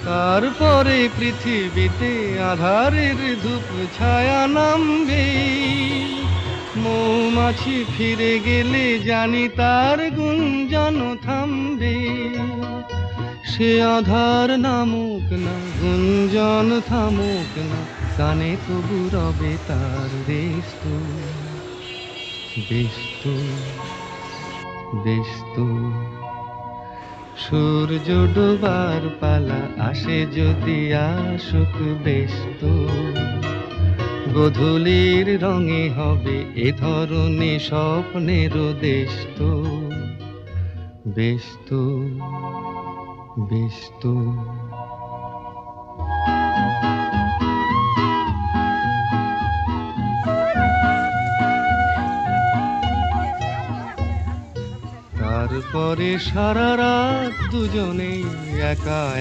তারপরে পৃথিবীতে আধারের ধূপ ছায়া নামবে। মৌমাছি ফিরে গেলে জানি তার গুঞ্জন থামবে। সে আধার নামুক না, গুঞ্জন থামুক না, কানে তবু রবে তার বেস্তু, বেস্তু, বেস্তু। সূর্য ডোবার পালা আসে যদি আসুক বেস্তু। গোধূলির রঙে হবে এ ধরনী স্বপ্নেরও দেশতু, বেস্তু, বেস্তু। তারপরে সারা রাত দুজনেই একা